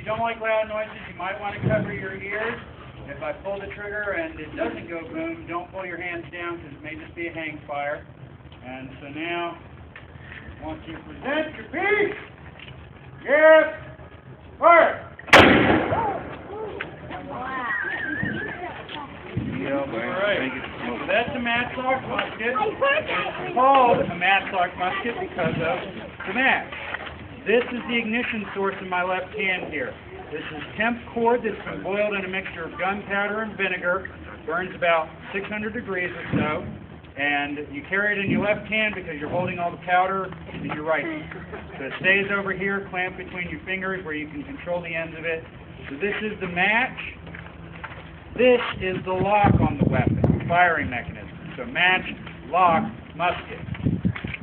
you don't like loud noises, you might want to cover your ears. If I pull the trigger and it doesn't go boom, don't pull your hands down because it may just be a hang fire. And so now, once you present your piece, yes, fire! Alright, so that's a matchlock musket. It's called a matchlock musket because of the match. This is the ignition source in my left hand here. This is temp cord that's been boiled in a mixture of gunpowder and vinegar. Burns about 600 degrees or so. And you carry it in your left hand because you're holding all the powder in your right hand. So it stays over here, clamped between your fingers where you can control the ends of it. So this is the match. This is the lock on the weapon, firing mechanism. So match, lock, musket.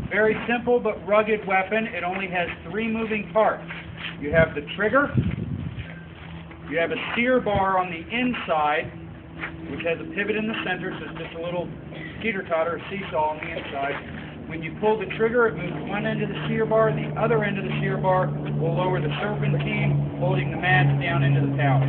Very simple but rugged weapon. It only has 3 moving parts. You have the trigger. You have a steer bar on the inside, which has a pivot in the center, so it's just a little teeter-totter, a seesaw on the inside. When you pull the trigger, it moves one end of the steer bar, the other end of the steer bar will lower the serpentine, holding the match down into the powder.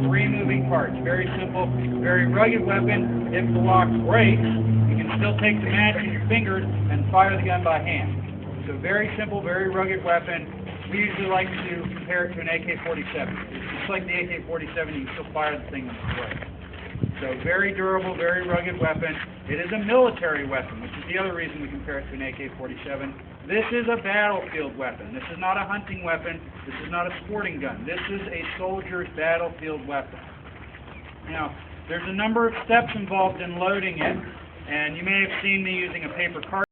3 moving parts. Very simple, very rugged weapon. If the lock breaks, you can still take the match in your fingers and fire the gun by hand. So very simple, very rugged weapon. We usually like to compare it to an AK-47. It's like the AK-47, you can still fire the thing when it's break. So very durable, very rugged weapon. It is a military weapon, which is the other reason we compare it to an AK-47. This is a battlefield weapon. This is not a hunting weapon. This is not a sporting gun. This is a soldier's battlefield weapon. Now, there's a number of steps involved in loading it, and you may have seen me using a paper card.